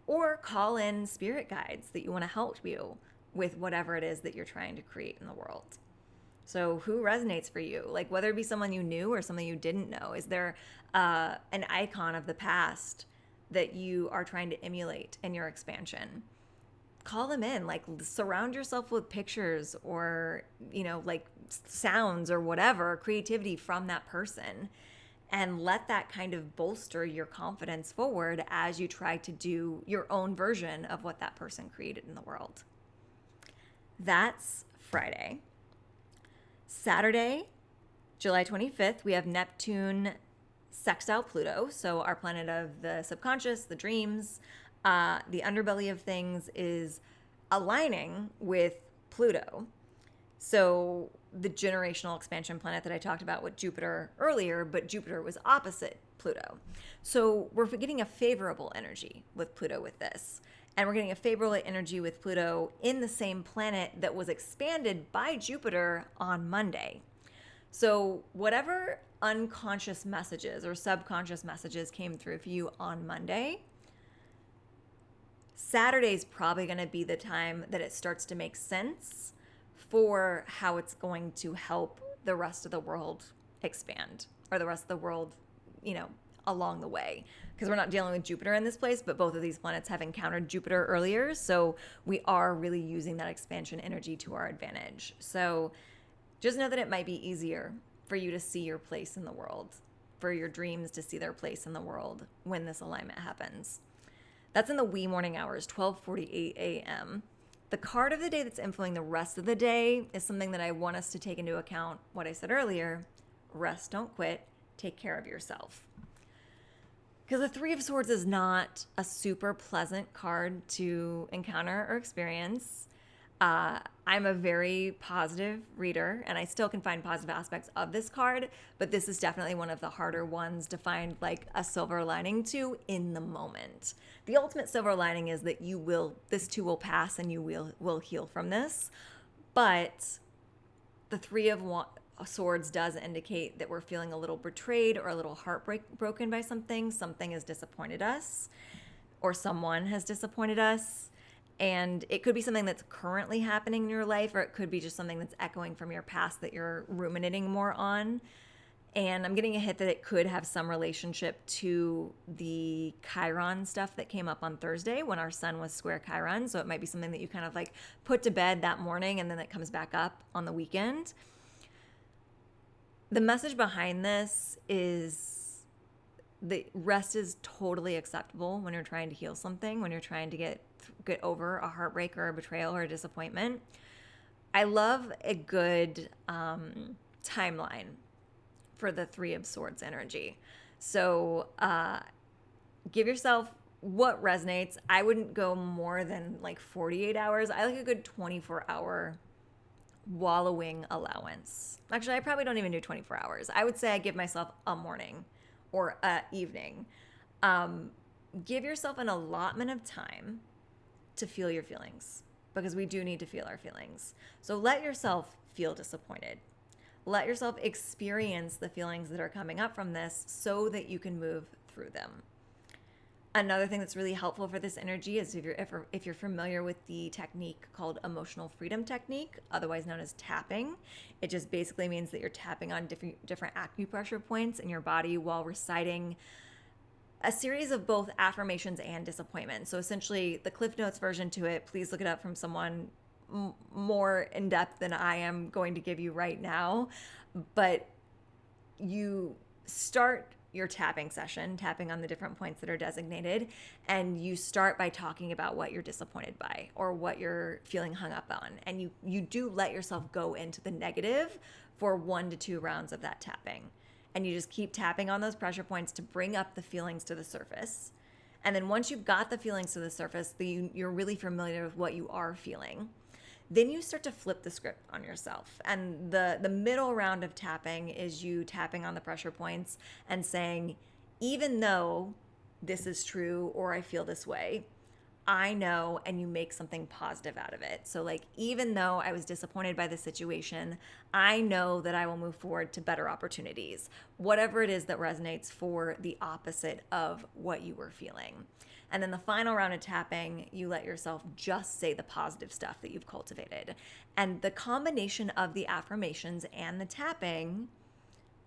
Or call in spirit guides that you want to help you with whatever it is that you're trying to create in the world. So who resonates for you? Like whether it be someone you knew or someone you didn't know. Is there an icon of the past that you are trying to emulate in your expansion? Call them in, like surround yourself with pictures or, like sounds or whatever, creativity from that person, and let that kind of bolster your confidence forward as you try to do your own version of what that person created in the world. That's Friday. Saturday, July 25th, we have Neptune sextile Pluto. So our planet of the subconscious, the dreams, the underbelly of things is aligning with Pluto. So the generational expansion planet that I talked about with Jupiter earlier, but Jupiter was opposite Pluto. So we're getting a favorable energy with Pluto with this. And we're getting a favorable energy with Pluto in the same planet that was expanded by Jupiter on Monday. So whatever unconscious messages or subconscious messages came through for you on Monday, Saturday's probably going to be the time that it starts to make sense for how it's going to help the rest of the world expand, or the rest of the world, along the way. Because we're not dealing with Jupiter in this place, but both of these planets have encountered Jupiter earlier. So we are really using that expansion energy to our advantage. So just know that it might be easier for you to see your place in the world, for your dreams to see their place in the world when this alignment happens. That's in the wee morning hours, 12:48 a.m. The card of the day that's influencing the rest of the day is something that I want us to take into account. What I said earlier, rest, don't quit, take care of yourself. Because the Three of Swords is not a super pleasant card to encounter or experience. I'm a very positive reader, and I still can find positive aspects of this card, but this is definitely one of the harder ones to find like a silver lining to in the moment. The ultimate silver lining is that this too will pass and you will heal from this. But the Three of Swords does indicate that we're feeling a little betrayed or a little heartbroken by something. Something has disappointed us, or someone has disappointed us. And it could be something that's currently happening in your life, or it could be just something that's echoing from your past that you're ruminating more on. And I'm getting a hit that it could have some relationship to the Chiron stuff that came up on Thursday when our sun was square Chiron. So it might be something that you kind of like put to bed that morning and then it comes back up on the weekend. The message behind this is the rest is totally acceptable when you're trying to heal something, when you're trying to get over a heartbreak or a betrayal or a disappointment. I love a good timeline for the Three of Swords energy. So give yourself what resonates. I wouldn't go more than like 48 hours. I like a good 24-hour wallowing allowance. Actually, I probably don't even do 24 hours. I would say I give myself a morning or a evening. Give yourself an allotment of time to feel your feelings, because we do need to feel our feelings. So let yourself feel disappointed. Let yourself experience the feelings that are coming up from this so that you can move through them. Another thing that's really helpful for this energy is if you're familiar with the technique called emotional freedom technique, otherwise known as tapping. It just basically means that you're tapping on different acupressure points in your body while reciting a series of both affirmations and disappointment. So essentially the Cliff Notes version to it, please look it up from someone more in depth than I am going to give you right now. But you start your tapping session, tapping on the different points that are designated, and you start by talking about what you're disappointed by or what you're feeling hung up on. And you do let yourself go into the negative for 1 to 2 rounds of that tapping. And you just keep tapping on those pressure points to bring up the feelings to the surface. And then once you've got the feelings to the surface, you're really familiar with what you are feeling, then you start to flip the script on yourself. And the middle round of tapping is you tapping on the pressure points and saying, even though this is true or I feel this way, I know, and you make something positive out of it. So, like, even though I was disappointed by the situation, I know that I will move forward to better opportunities, whatever it is that resonates for the opposite of what you were feeling. And then the final round of tapping, you let yourself just say the positive stuff that you've cultivated. And the combination of the affirmations and the tapping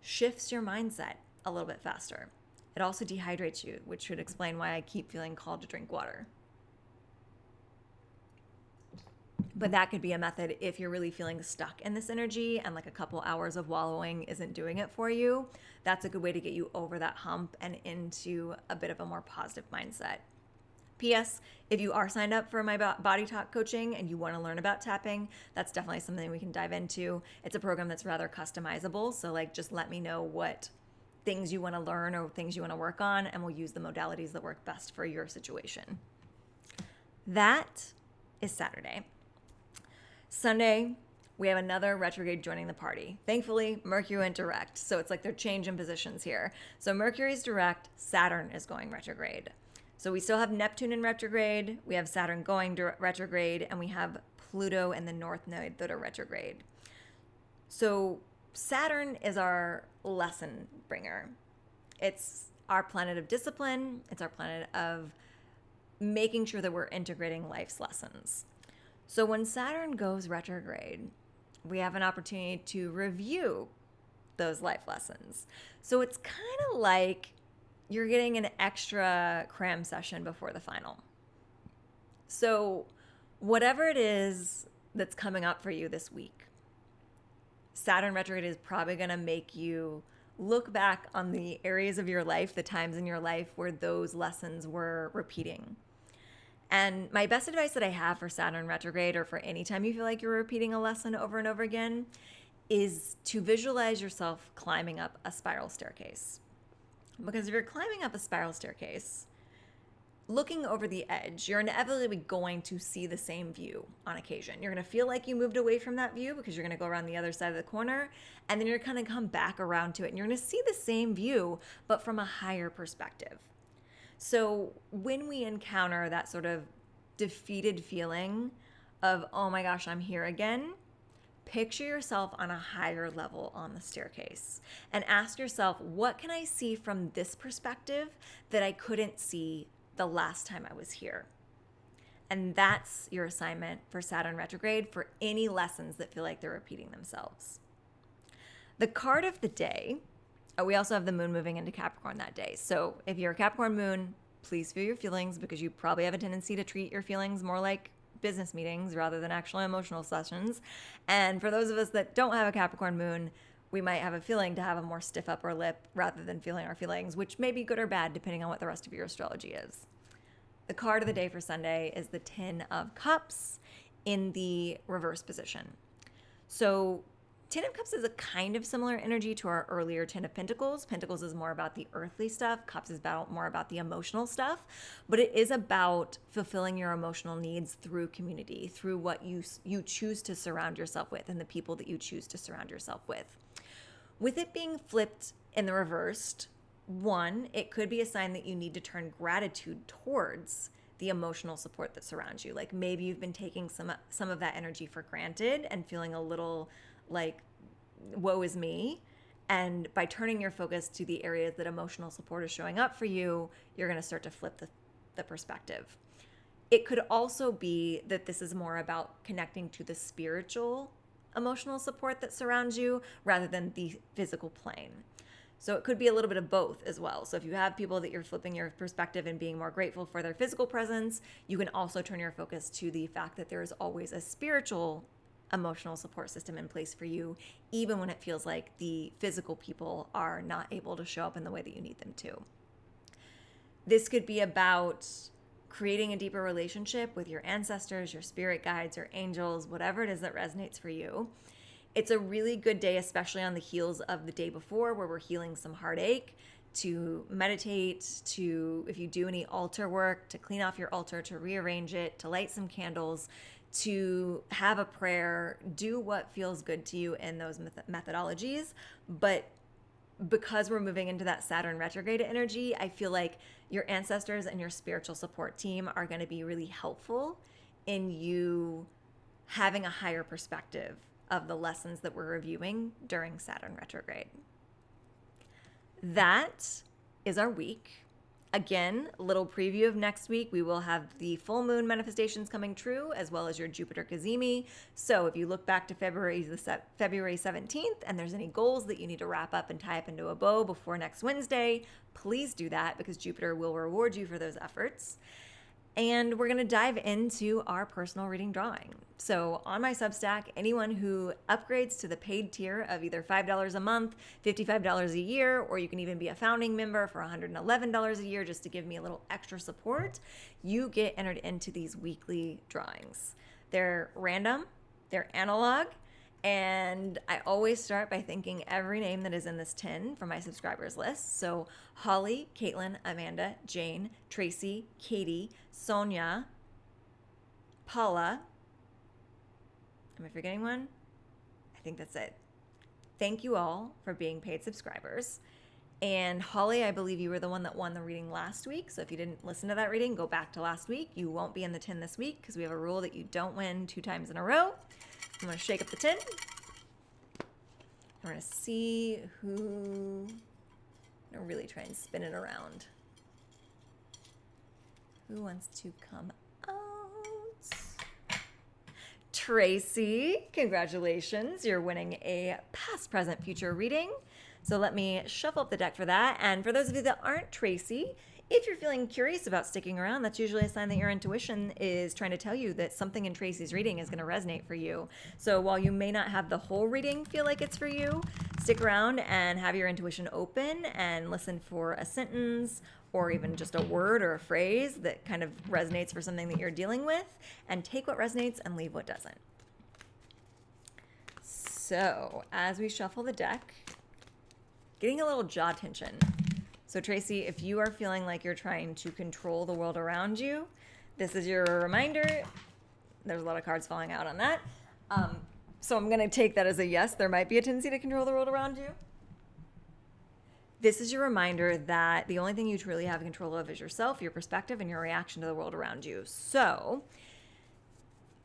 shifts your mindset a little bit faster. It also dehydrates you, which should explain why I keep feeling called to drink water. But that could be a method if you're really feeling stuck in this energy and like a couple hours of wallowing isn't doing it for you. That's a good way to get you over that hump and into a bit of a more positive mindset. P.S. If you are signed up for my Body Talk coaching and you want to learn about tapping, that's definitely something we can dive into. It's a program that's rather customizable. So like, just let me know what things you want to learn or things you want to work on, and we'll use the modalities that work best for your situation. That is Saturday. Sunday, we have another retrograde joining the party. Thankfully, Mercury went direct, so it's like they're changing positions here. So Mercury's direct, Saturn is going retrograde. So we still have Neptune in retrograde, we have Saturn going retrograde, and we have Pluto and the North Node that are retrograde. So Saturn is our lesson bringer. It's our planet of discipline. It's our planet of making sure that we're integrating life's lessons. So when Saturn goes retrograde, we have an opportunity to review those life lessons. So it's kind of like you're getting an extra cram session before the final. So whatever it is that's coming up for you this week, Saturn retrograde is probably going to make you look back on the areas of your life, the times in your life where those lessons were repeating. And my best advice that I have for Saturn retrograde, or for any time you feel like you're repeating a lesson over and over again, is to visualize yourself climbing up a spiral staircase. Because if you're climbing up a spiral staircase, looking over the edge, you're inevitably going to see the same view on occasion. You're going to feel like you moved away from that view because you're going to go around the other side of the corner, and then you're going to come back around to it, and you're going to see the same view, but from a higher perspective. So when we encounter that sort of defeated feeling of, oh my gosh, I'm here again, picture yourself on a higher level on the staircase and ask yourself, what can I see from this perspective that I couldn't see the last time I was here? And that's your assignment for Saturn retrograde for any lessons that feel like they're repeating themselves. The card of the day, we also have the moon moving into Capricorn that day. So if you're a Capricorn moon, please feel your feelings, because you probably have a tendency to treat your feelings more like business meetings rather than actually emotional sessions. And for those of us that don't have a Capricorn moon, we might have a feeling to have a more stiff upper lip rather than feeling our feelings, which may be good or bad depending on what the rest of your astrology is. The card of the day for Sunday is the Ten of Cups in the reverse position. So Ten of Cups is a kind of similar energy to our earlier Ten of Pentacles. Pentacles is more about the earthly stuff. Cups is more about the emotional stuff. But it is about fulfilling your emotional needs through community, through what you choose to surround yourself with and the people that you choose to surround yourself with. With it being flipped in the reversed, one, it could be a sign that you need to turn gratitude towards the emotional support that surrounds you. Like maybe you've been taking some of that energy for granted and feeling a little like, woe is me. And by turning your focus to the areas that emotional support is showing up for you, you're going to start to flip the perspective. It could also be that this is more about connecting to the spiritual emotional support that surrounds you rather than the physical plane. So it could be a little bit of both as well. So if you have people that you're flipping your perspective and being more grateful for their physical presence, you can also turn your focus to the fact that there is always a spiritual emotional support system in place for you, even when it feels like the physical people are not able to show up in the way that you need them to. This could be about creating a deeper relationship with your ancestors, your spirit guides, your angels, whatever it is that resonates for you. It's a really good day, especially on the heels of the day before, where we're healing some heartache, to meditate, to, if you do any altar work, to clean off your altar, to rearrange it, to light some candles, to have a prayer, do what feels good to you in those methodologies, but because we're moving into that Saturn retrograde energy, I feel like your ancestors and your spiritual support team are going to be really helpful in you having a higher perspective of the lessons that we're reviewing during Saturn retrograde. That is our week. Again, a little preview of next week. We will have the full moon manifestations coming true, as well as your Jupiter Kazemi. So if you look back to February 17th and there's any goals that you need to wrap up and tie up into a bow before next Wednesday, please do that, because Jupiter will reward you for those efforts. And we're going to dive into our personal reading drawing. So on my Substack, anyone who upgrades to the paid tier of either $5 a month, $55 a year, or you can even be a founding member for $111 a year just to give me a little extra support, you get entered into these weekly drawings. They're random, they're analog, and I always start by thanking every name that is in this tin from my subscribers list. So Holly, Caitlin, Amanda, Jane, Tracy, Katie, Sonia, Paula. Am I forgetting one? I think that's it. Thank you all for being paid subscribers. And Holly, I believe you were the one that won the reading last week. So if you didn't listen to that reading, go back to last week. You won't be in the tin this week because we have a rule that you don't win 2 times in a row. I'm going to shake up the tin. We're going to see who... I'm going to really try and spin it around. Who wants to come out? Tracy, congratulations. You're winning a past, present, future reading. So let me shuffle up the deck for that. And for those of you that aren't Tracy, if you're feeling curious about sticking around, that's usually a sign that your intuition is trying to tell you that something in Tracy's reading is going to resonate for you. So while you may not have the whole reading feel like it's for you, stick around and have your intuition open and listen for a sentence or even just a word or a phrase that kind of resonates for something that you're dealing with, and take what resonates and leave what doesn't. So as we shuffle the deck, getting a little jaw tension. So Tracy, if you are feeling like you're trying to control the world around you, this is your reminder. There's a lot of cards falling out on that. So I'm going to take that as a yes. There might be a tendency to control the world around you. This is your reminder that the only thing you truly have control of is yourself, your perspective, and your reaction to the world around you. So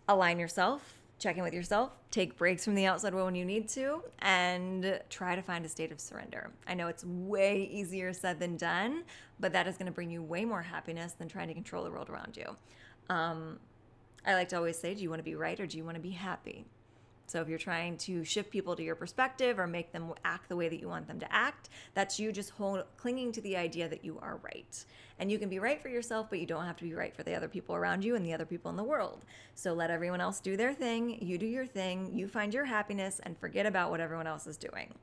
align yourself, check in with yourself, take breaks from the outside world when you need to, and try to find a state of surrender. I know it's way easier said than done, but that is going to bring you way more happiness than trying to control the world around you. I like to always say, do you want to be right or do you want to be happy? So if you're trying to shift people to your perspective or make them act the way that you want them to act, that's you just clinging to the idea that you are right. And you can be right for yourself, but you don't have to be right for the other people around you and the other people in the world. So let everyone else do their thing, you do your thing, you find your happiness, and forget about what everyone else is doing.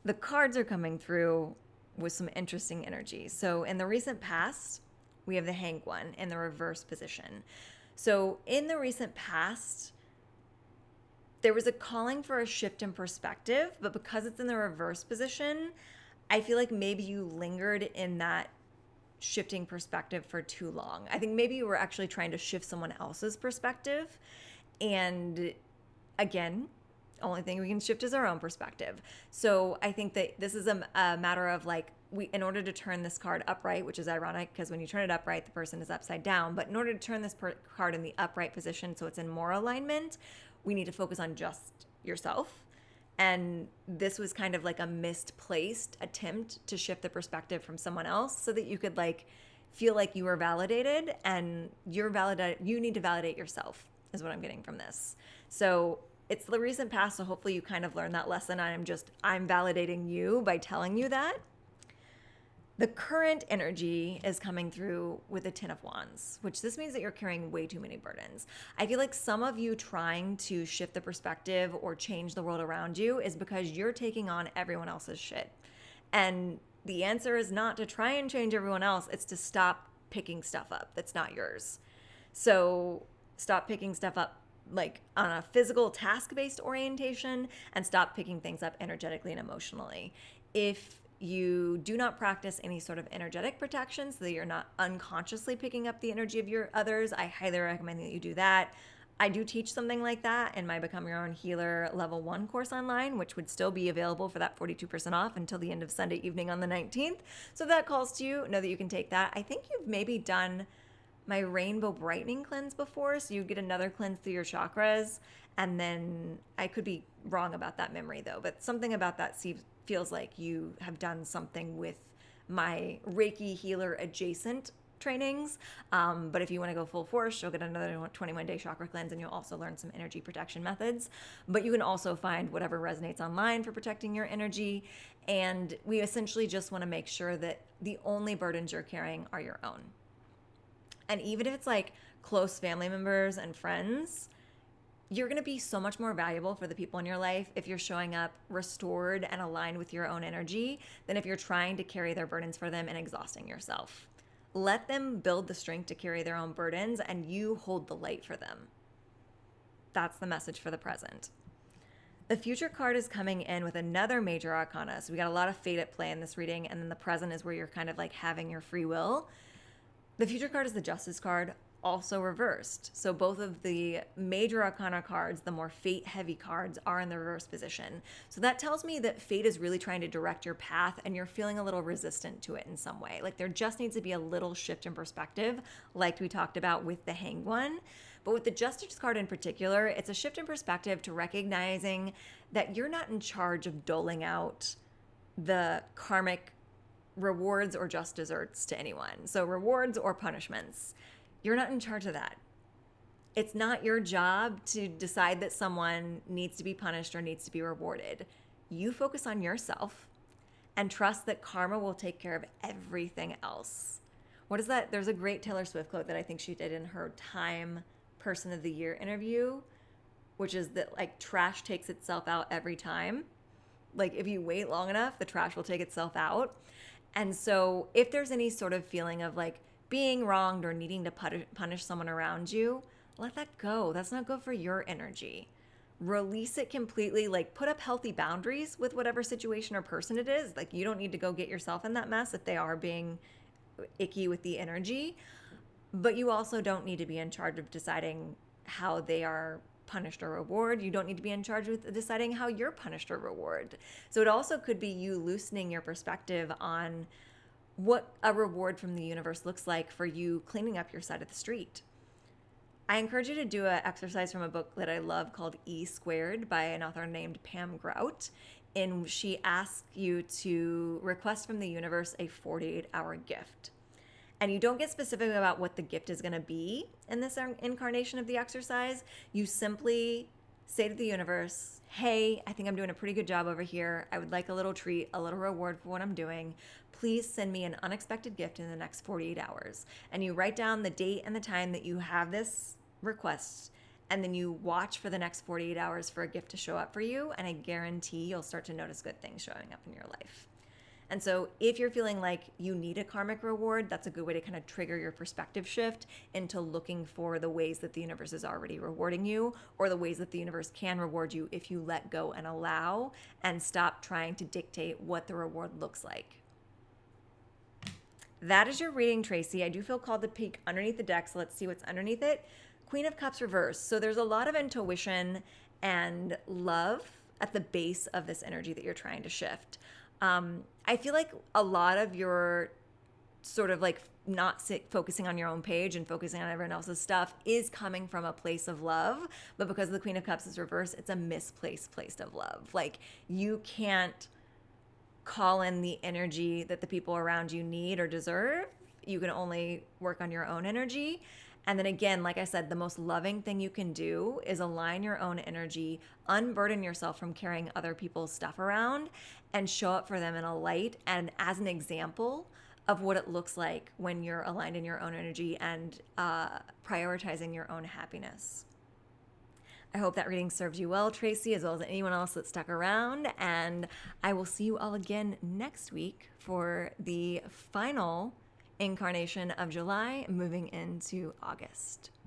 The cards are coming through with some interesting energy. So in the recent past, we have the Hanged One in the reverse position. So in the recent past, there was a calling for a shift in perspective, but because it's in the reverse position, I feel like maybe you lingered in that shifting perspective for too long. I think maybe you were actually trying to shift someone else's perspective. And again, only thing we can shift is our own perspective. So I think that this is a matter of like, in order to turn this card upright, which is ironic because when you turn it upright, the person is upside down. But in order to turn this card in the upright position so it's in more alignment, we need to focus on just yourself. And this was kind of like a misplaced attempt to shift the perspective from someone else so that you could like feel like you were validated, and you need to validate yourself is what I'm getting from this. So it's the recent past, so hopefully you kind of learned that lesson. I'm validating you by telling you that. The current energy is coming through with the Ten of Wands, which this means that you're carrying way too many burdens. I feel like some of you trying to shift the perspective or change the world around you is because you're taking on everyone else's shit. And the answer is not to try and change everyone else. It's to stop picking stuff up that's not yours. So stop picking stuff up like on a physical task-based orientation and stop picking things up energetically and emotionally. If you do not practice any sort of energetic protection so that you're not unconsciously picking up the energy of your others, I highly recommend that you do that. I do teach something like that in my Become Your Own Healer Level 1 course online, which would still be available for that 42% off until the end of Sunday evening on the 19th. So if that calls to you, know that you can take that. I think you've maybe done my Rainbow Brightening Cleanse before, so you get another cleanse through your chakras. And then I could be wrong about that memory though, but something about that feels like you have done something with my Reiki healer adjacent trainings. But if you want to go full force, you'll get another 21-day chakra cleanse, and you'll also learn some energy protection methods. But you can also find whatever resonates online for protecting your energy. And we essentially just want to make sure that the only burdens you're carrying are your own. And even if it's like close family members and friends, you're going to be so much more valuable for the people in your life if you're showing up restored and aligned with your own energy than if you're trying to carry their burdens for them and exhausting yourself. Let them build the strength to carry their own burdens, and you hold the light for them. That's the message for the present. The future card is coming in with another major arcana. So we got a lot of fate at play in this reading, and then the present is where you're kind of like having your free will. The future card is the Justice card, also reversed. So both of the major arcana cards, the more fate-heavy cards, are in the reverse position. So that tells me that fate is really trying to direct your path, and you're feeling a little resistant to it in some way. Like there just needs to be a little shift in perspective, like we talked about with the Hanged One. But with the Justice card in particular, it's a shift in perspective to recognizing that you're not in charge of doling out the karmic rewards or just desserts to anyone. So rewards or punishments. You're not in charge of that. It's not your job to decide that someone needs to be punished or needs to be rewarded. You focus on yourself and trust that karma will take care of everything else. What is that? There's a great Taylor Swift quote that I think she did in her Time Person of the Year interview, which is that like trash takes itself out every time. Like if you wait long enough, the trash will take itself out. And so if there's any sort of feeling of like being wronged or needing to punish someone around you, let that go. That's not good for your energy. Release it completely. Like put up healthy boundaries with whatever situation or person it is. Like you don't need to go get yourself in that mess if they are being icky with the energy. But you also don't need to be in charge of deciding how they are punished or reward. You don't need to be in charge with deciding how you're punished or reward. So it also could be you loosening your perspective on what a reward from the universe looks like for you cleaning up your side of the street. I encourage you to do an exercise from a book that I love called E Squared by an author named Pam Grout. And she asks you to request from the universe a 48-hour gift. And you don't get specific about what the gift is going to be in this incarnation of the exercise. You simply say to the universe, hey, I think I'm doing a pretty good job over here. I would like a little treat, a little reward for what I'm doing. Please send me an unexpected gift in the next 48 hours. And you write down the date and the time that you have this request, and then you watch for the next 48 hours for a gift to show up for you, and I guarantee you'll start to notice good things showing up in your life. And so if you're feeling like you need a karmic reward, that's a good way to kind of trigger your perspective shift into looking for the ways that the universe is already rewarding you, or the ways that the universe can reward you if you let go and allow and stop trying to dictate what the reward looks like. That is your reading, Tracy. I do feel called to peek underneath the deck, so let's see what's underneath it. Queen of Cups reversed. So there's a lot of intuition and love at the base of this energy that you're trying to shift. I feel like a lot of your sort of like not focusing on your own page and focusing on everyone else's stuff is coming from a place of love. But because the Queen of Cups is reversed, it's a misplaced place of love. Like you can't call in the energy that the people around you need or deserve. You can only work on your own energy. And then again, like I said, the most loving thing you can do is align your own energy, unburden yourself from carrying other people's stuff around, and show up for them in a light and as an example of what it looks like when you're aligned in your own energy and prioritizing your own happiness. I hope that reading served you well, Tracy, as well as anyone else that stuck around. And I will see you all again next week for the final incarnation of July, moving into August.